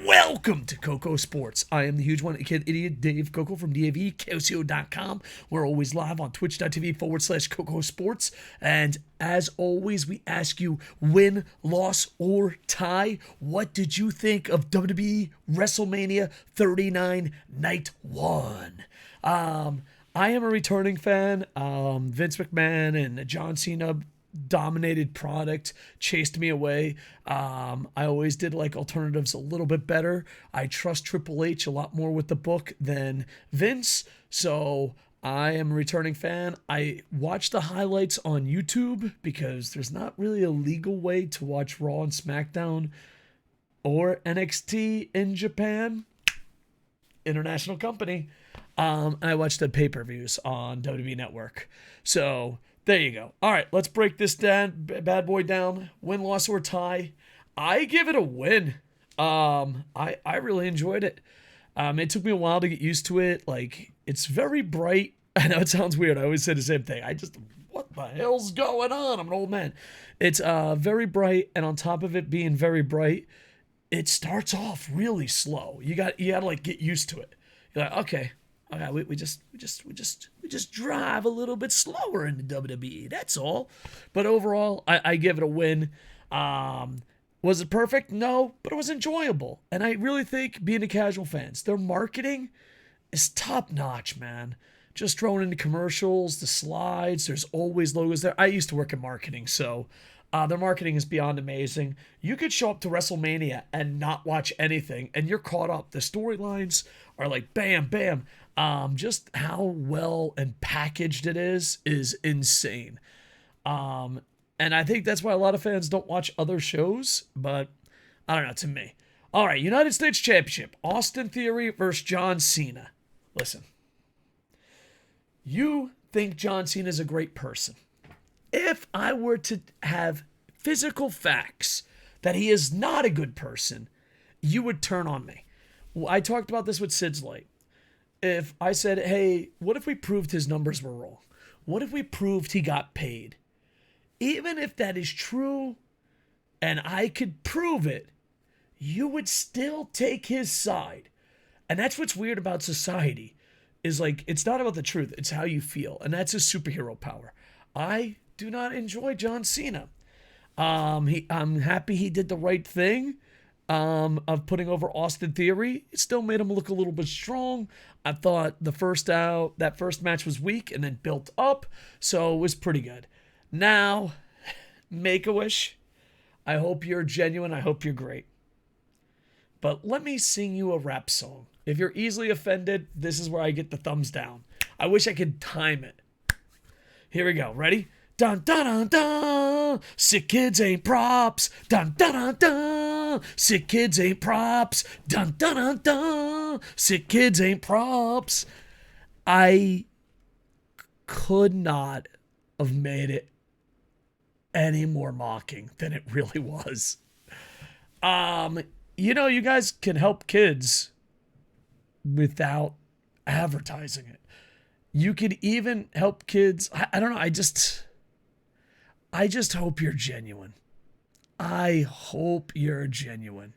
Welcome to KocoSports. I am the huge one kid idiot Dave Koco from DAVKOCO.com. We're always live on twitch.tv/KocoSports. And as always, we ask you win, loss, or tie. What did you think of WWE WrestleMania 39 Night 1? I am a returning fan. Vince McMahon and John Cena dominated product, chased me away. I always did like alternatives a little bit better. I trust Triple H a lot more with the book than Vince, so I am a returning fan. I watch the highlights on YouTube because there's not really a legal way to watch Raw and SmackDown or NXT in Japan. International company. I watched the pay-per-views on WWE Network. So there you go. All right, let's break this bad boy down. Win, loss, or tie. I give it a win. I really enjoyed it. It took me a while to get used to it. Like, it's very bright. I know it sounds weird. I always say the same thing. What the hell's going on? I'm an old man. It's very bright, and on top of it being very bright, it starts off really slow. You got to like get used to it. You're like, okay, we just drive a little bit slower in the WWE. That's all. But overall, I give it a win. Was it perfect? No, but it was enjoyable. And I really think, being a casual fans, their marketing is top notch, man. Just throwing in the commercials, the slides. There's always logos there. I used to work in marketing, so their marketing is beyond amazing. You could show up to WrestleMania and not watch anything, and you're caught up. The storylines are like bam, bam. Just how well and packaged it is insane. And I think that's why a lot of fans don't watch other shows, but I don't know, to me. All right, United States Championship. Austin Theory versus John Cena. Listen, you think John Cena is a great person. If I were to have physical facts that he is not a good person, you would turn on me. I talked about this with Sid's Light. If I said, hey, what if we proved his numbers were wrong? What if we proved he got paid? Even if that is true and I could prove it, you would still take his side. And that's what's weird about society, is like, it's not about the truth, it's how you feel. And that's his superhero power. I do not enjoy John Cena. I'm happy he did the right thing of putting over Austin Theory. It still made him look a little bit strong. I thought that first match was weak and then built up, so it was pretty good. Now, Make-A-Wish, I hope you're genuine. I hope you're great. But let me sing you a rap song. If you're easily offended, this is where I get the thumbs down. I wish I could time it. Here we go. Ready? Dun dun dun dun. Sick kids ain't props. Dun dun dun dun. Sick kids ain't props. Dun dun dun dun. Sick kids ain't props. I could not have made it any more mocking than it really was. You guys can help kids without advertising it. You could even help kids. I don't know. I just hope you're genuine. I hope you're genuine.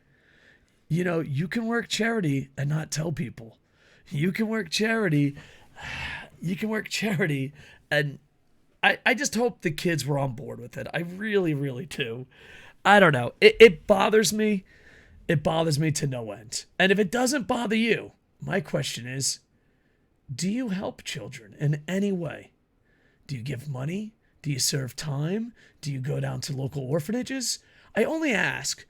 You can work charity and not tell people. You can work charity. And I just hope the kids were on board with it. I really, really do. I don't know. It bothers me. It bothers me to no end. And if it doesn't bother you, my question is, do you help children in any way? Do you give money? Do you serve time? Do you go down to local orphanages? I only ask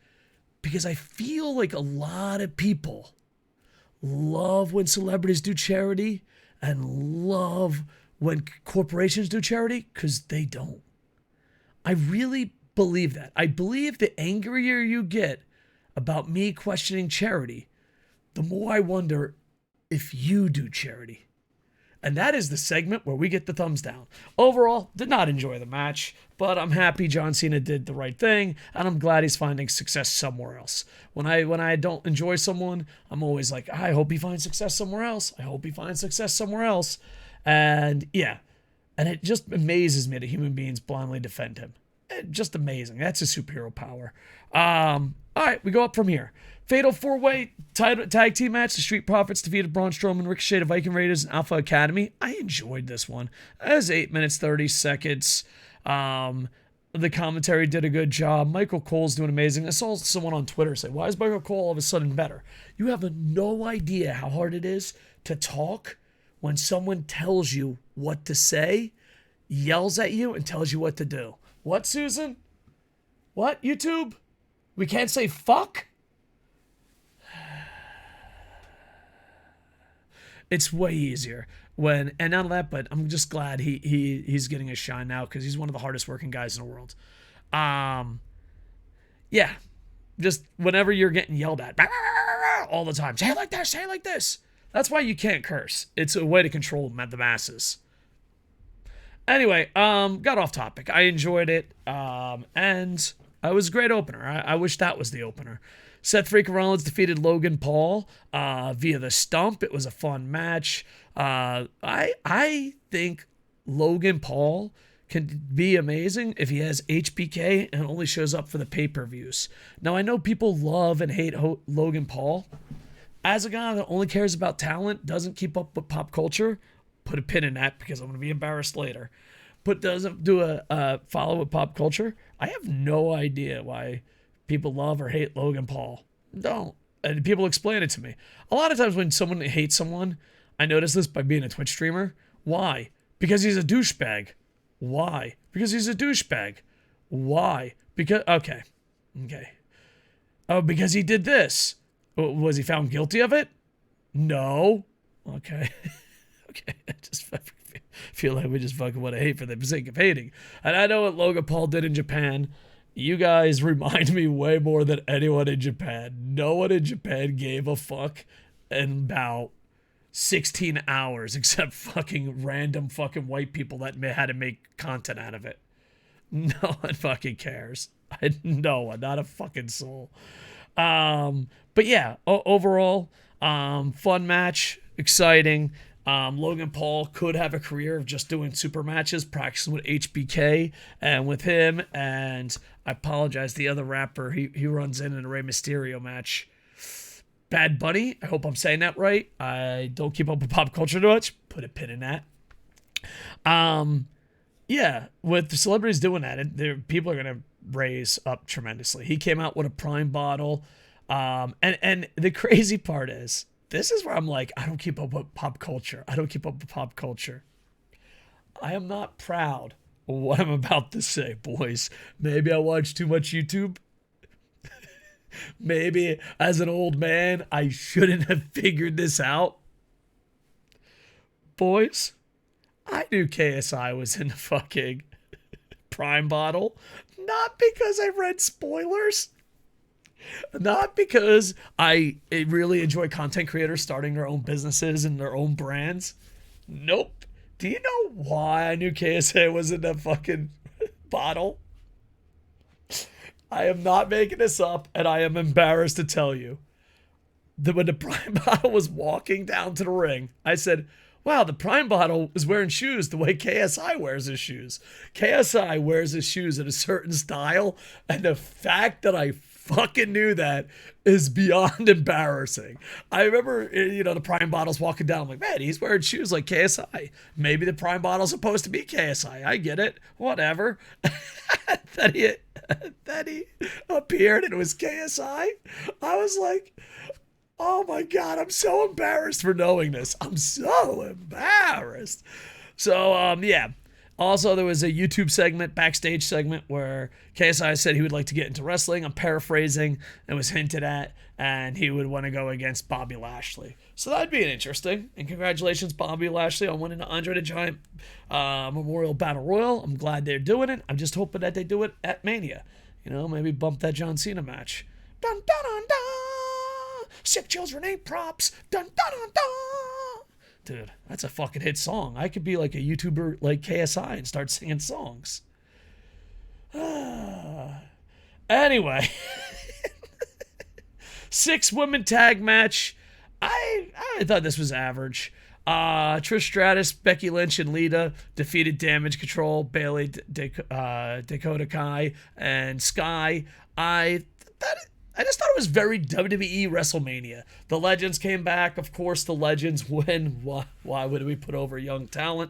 because I feel like a lot of people love when celebrities do charity and love when corporations do charity, because they don't. I really believe that. I believe the angrier you get about me questioning charity, the more I wonder if you do charity. And that is the segment where we get the thumbs down. Overall, did not enjoy the match, but I'm happy John Cena did the right thing, and I'm glad he's finding success somewhere else. When I don't enjoy someone, I'm always like, I hope he finds success somewhere else. I hope he finds success somewhere else. And yeah, and it just amazes me that human beings blindly defend him. Just amazing. That's his superhero power. All right, we go up from here. Fatal 4-way tag team match. The Street Profits defeated Braun Strowman, Ricochet, the Viking Raiders, and Alpha Academy. I enjoyed this one. It was 8 minutes, 30 seconds. The commentary did a good job. Michael Cole's doing amazing. I saw someone on Twitter say, why is Michael Cole all of a sudden better? You have no idea how hard it is to talk when someone tells you what to say, yells at you, and tells you what to do. What, Susan? What, YouTube? We can't say fuck? It's way easier when, and not that, but I'm just glad he's getting a shine now because he's one of the hardest working guys in the world. Yeah, just whenever you're getting yelled at all the time, say it like this, say it like this. That's why you can't curse. It's a way to control the masses. Anyway, got off topic. I enjoyed it, and it was a great opener. I wish that was the opener. Seth Freakin' Rollins defeated Logan Paul via the stump. It was a fun match. I think Logan Paul can be amazing if he has HBK and only shows up for the pay-per-views. Now, I know people love and hate Logan Paul. As a guy that only cares about talent, doesn't keep up with pop culture, put a pin in that because I'm going to be embarrassed later, but doesn't do a follow with pop culture, I have no idea why people love or hate Logan Paul. Don't. And people explain it to me. A lot of times when someone hates someone, I notice this by being a Twitch streamer. Why? Because he's a douchebag. Why? Because he's a douchebag. Why? Because, okay. Oh, because he did this. Was he found guilty of it? No. Okay. Okay. I just feel like we just fucking want to hate for the sake of hating. And I know what Logan Paul did in Japan. You guys remind me way more than anyone in Japan. No one in Japan gave a fuck in about 16 hours except fucking random fucking white people that had to make content out of it. No one fucking cares. No one, not a fucking soul. But yeah, overall, fun match, exciting. Logan Paul could have a career of just doing super matches, practicing with HBK and with him. And I apologize, the other rapper, he runs in a Rey Mysterio match. Bad Bunny, I hope I'm saying that right. I don't keep up with pop culture too much. Put a pin in that. Yeah, with the celebrities doing that, people are going to raise up tremendously. He came out with a Prime bottle. And the crazy part is, this is where I'm like, I don't keep up with pop culture. I am not proud of what I'm about to say, boys. Maybe I watch too much YouTube. Maybe as an old man, I shouldn't have figured this out. Boys, I knew KSI was in the fucking Prime bottle. Not because I read spoilers. Not because I really enjoy content creators starting their own businesses and their own brands. Nope. Do you know why I knew KSI was in that fucking bottle? I am not making this up, and I am embarrassed to tell you that when the Prime bottle was walking down to the ring, I said, wow, the Prime bottle is wearing shoes the way KSI wears his shoes. KSI wears his shoes in a certain style, and the fact that I fucking knew that is beyond embarrassing. I remember, the Prime bottle's walking down. I'm like, man, he's wearing shoes like KSI. Maybe the Prime bottle's supposed to be KSI. I get it. Whatever. Then he appeared and it was KSI. I was like, oh my God, I'm so embarrassed for knowing this. I'm so embarrassed. So, yeah. Also, there was a YouTube segment, backstage segment, where KSI said he would like to get into wrestling. I'm paraphrasing. It was hinted at, and he would want to go against Bobby Lashley. So that'd be interesting. And congratulations, Bobby Lashley, on winning the Andre the Giant Memorial Battle Royal. I'm glad they're doing it. I'm just hoping that they do it at Mania. Maybe bump that John Cena match. Dun dun dun dun. Sick children ain't props. Dun dun dun dun. Dude, that's a fucking hit song. I could be like a YouTuber like KSI and start singing songs. Anyway. 6-woman tag match. I thought this was average. Trish Stratus, Becky Lynch, and Lita defeated Damage Control, Bayley, Dakota Kai, and Sky. I I just thought it was very WWE WrestleMania. The legends came back. Of course, the legends win. Why would we put over young talent?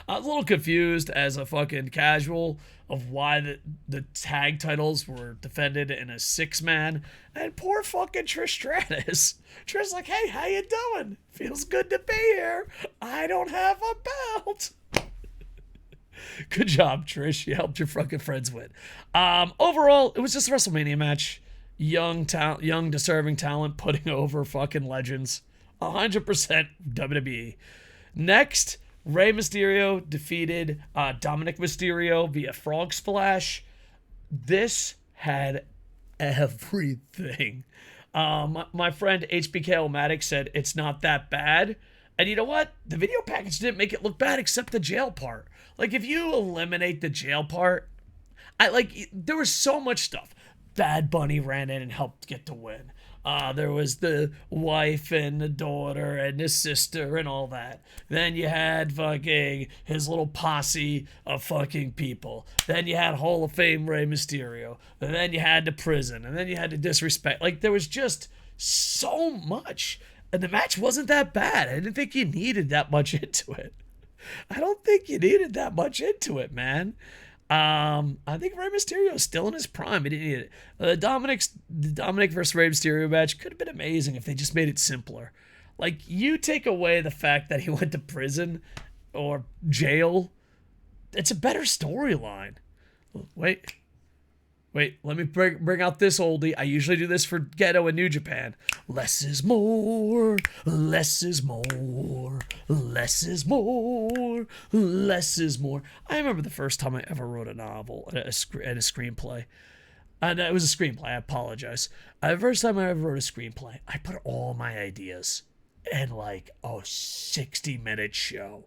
I was a little confused as a fucking casual of why the tag titles were defended in a 6-man. And poor fucking Trish Stratus. Trish's like, hey, how you doing? Feels good to be here. I don't have a belt. Good job, Trish. You helped your fucking friends win. Overall, it was just a WrestleMania match. Young deserving talent putting over fucking legends. 100% WWE. Next, Rey Mysterio defeated Dominic Mysterio via Frog Splash. This had everything. My friend HBK-O-Matic said it's not that bad. And you know what? The video package didn't make it look bad except the jail part. Like, if you eliminate the jail part, there was so much stuff. Bad Bunny ran in and helped get the win. There was the wife and the daughter and the sister and all that. Then you had fucking his little posse of fucking people. Then you had Hall of Fame Rey Mysterio. And then you had the prison. And then you had the disrespect. Like, there was just so much. And the match wasn't that bad. I didn't think you needed that much into it. I don't think you needed that much into it, man. I think Rey Mysterio is still in his prime. He didn't need it. The Dominic versus Rey Mysterio match could have been amazing if they just made it simpler. Like, you take away the fact that he went to prison or jail, it's a better storyline. Wait, let me bring out this oldie. I usually do this for Ghetto and New Japan. Less is more, less is more, less is more, less is more. I remember the first time I ever wrote a novel and a screenplay. And it was a screenplay, I apologize. The first time I ever wrote a screenplay, I put all my ideas in like a 60-minute show.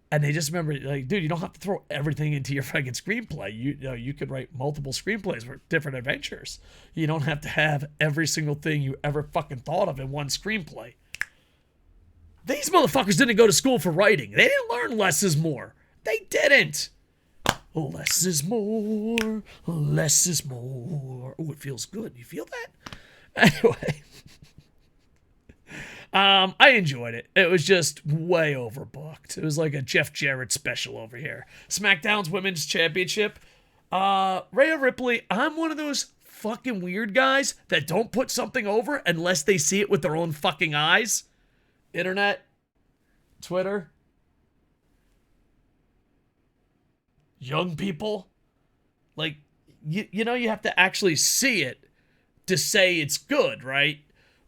And they just remember, like, dude, you don't have to throw everything into your fucking screenplay. You could write multiple screenplays for different adventures. You don't have to have every single thing you ever fucking thought of in one screenplay. These motherfuckers didn't go to school for writing. They didn't learn less is more. They didn't. Less is more. Less is more. Oh, it feels good. You feel that? Anyway. I enjoyed it. It was just way overbooked. It was like a Jeff Jarrett special over here. SmackDown's Women's Championship. Rhea Ripley, I'm one of those fucking weird guys that don't put something over unless they see it with their own fucking eyes. Internet, Twitter, young people. Like, you know, you have to actually see it to say it's good, right?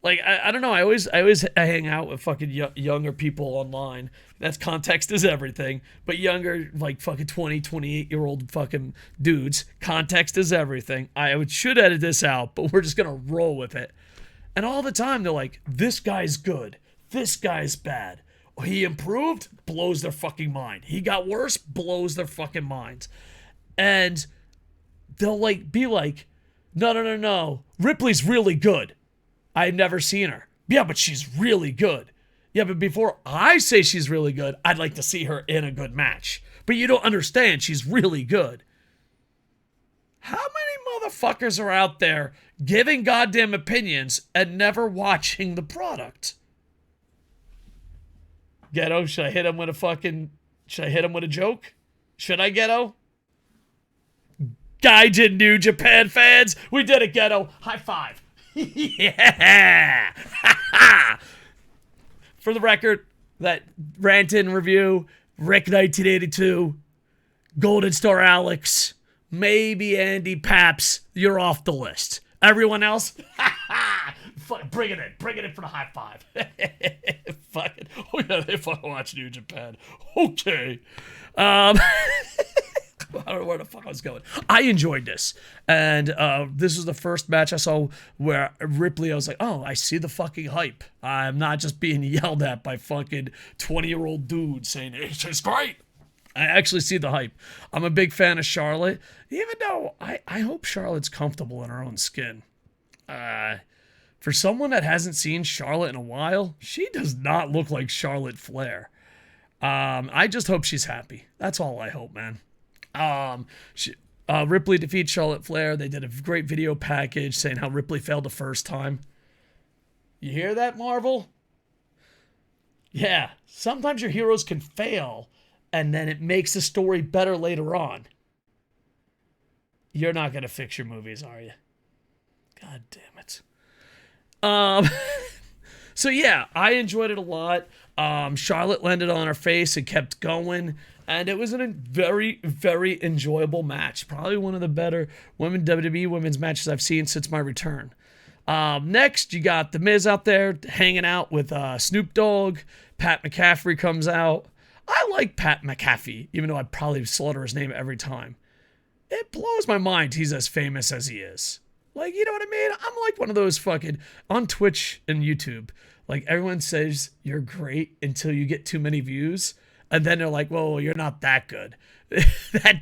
Like, I don't know. I always hang out with fucking younger people online. That's context is everything. But younger, like fucking 20, 28-year-old fucking dudes, context is everything. I should edit this out, but we're just going to roll with it. And all the time, they're like, this guy's good. This guy's bad. He improved, blows their fucking mind. He got worse, blows their fucking minds. And they'll like be like, no. Ripley's really good. I've never seen her. Yeah, but she's really good. Yeah, but before I say she's really good, I'd like to see her in a good match. But you don't understand, she's really good. How many motherfuckers are out there giving goddamn opinions and never watching the product? Ghetto, should I hit him with a joke? Should I, Ghetto? Gaijin New Japan fans, we did it, Ghetto. High five. Yeah! For the record, that rant-in review, Rick 1982, Golden Star Alex, maybe Andy Paps, you're off the list. Everyone else, bring it in for the high five. Oh yeah, they fucking watch New Japan. Okay. I don't know where the fuck I was going. I enjoyed this. And this was the first match I saw where Ripley, I was like, oh, I see the fucking hype. I'm not just being yelled at by fucking 20-year-old dudes saying, it's great. I actually see the hype. I'm a big fan of Charlotte, even though I hope Charlotte's comfortable in her own skin. For someone that hasn't seen Charlotte in a while, she does not look like Charlotte Flair. I just hope she's happy. That's all I hope, man. Ripley defeats Charlotte Flair. They did a great video package saying how Ripley failed the first time. You hear that, Marvel? Yeah, sometimes your heroes can fail, and then it makes the story better later on. You're not going to fix your movies, are you? God damn it. So yeah, I enjoyed it a lot. Charlotte landed on her face and kept going, and it was a very, very enjoyable match. Probably one of the better WWE women's matches I've seen since my return. Next, you got The Miz out there hanging out with Snoop Dogg. Pat McAfee comes out. I like Pat McAfee, even though I'd probably slaughter his name every time. It blows my mind he's as famous as he is. Like, you know what I mean? I'm like one of those fucking, on Twitch and YouTube, like everyone says you're great until you get too many views. And then they're like, well, you're not that good.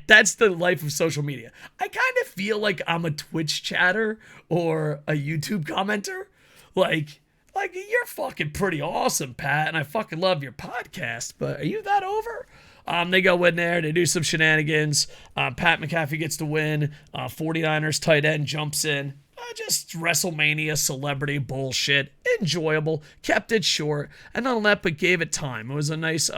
That's the life of social media. I kind of feel like I'm a Twitch chatter or a YouTube commenter. Like you're fucking pretty awesome, Pat, and I fucking love your podcast, but are you that over? They go in there, they do some shenanigans. Pat McAfee gets the win. 49ers tight end jumps in. Just WrestleMania celebrity bullshit. Enjoyable. Kept it short. And not only that, but gave it time. It was a nice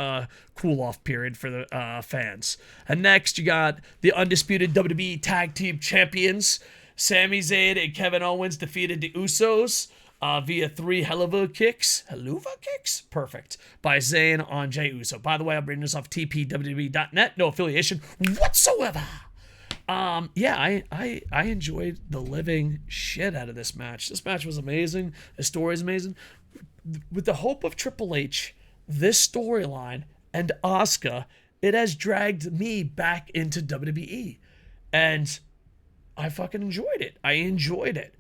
cool-off period for the fans. And next, you got the undisputed WWE Tag Team Champions. Sami Zayn and Kevin Owens defeated the Usos via 3 Helluva Kicks. Helluva Kicks? Perfect. By Zayn on Jey Uso. By the way, I'm reading this off tpwwe.net. No affiliation whatsoever. Yeah, I enjoyed the living shit out of this match. This match was amazing. The story is amazing. With the hope of Triple H, this storyline, and Asuka, it has dragged me back into WWE. And I fucking enjoyed it. I enjoyed it.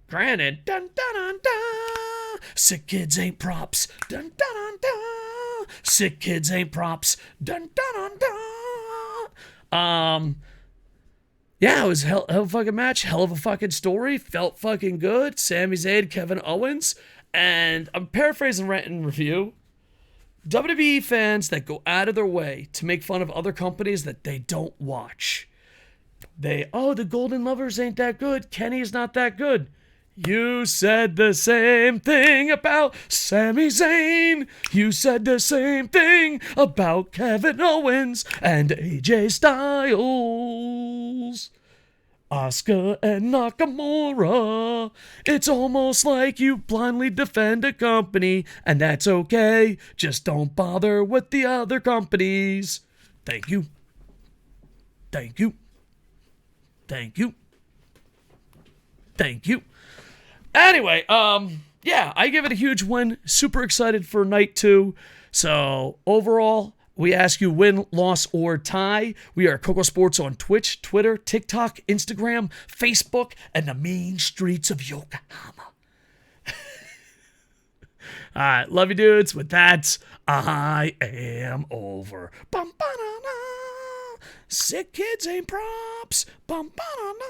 Granted, dun dun dun dun, sick kids ain't props. Dun dun dun dun, sick kids ain't props. Dun dun dun dun. Yeah, it was hell of a fucking match, hell of a fucking story, felt fucking good. Sami Zayn, Kevin Owens, and I'm paraphrasing rant and review. WWE fans that go out of their way to make fun of other companies that they don't watch. The Golden Lovers ain't that good. Kenny's not that good. You said the same thing about Sami Zayn. You said the same thing about Kevin Owens and AJ Styles. Asuka and Nakamura. It's almost like you blindly defend a company, and that's okay. Just don't bother with the other companies. Thank you. Thank you. Thank you. Thank you. Anyway, yeah, I give it a huge win. Super excited for night 2. So, overall, we ask you win, loss, or tie. We are KocoSports on Twitch, Twitter, TikTok, Instagram, Facebook, and the mean streets of Yokohama. All right, love you, dudes. With that, I am over. Bum, ba, na, na. Sick kids ain't props. Bum, ba, na, na.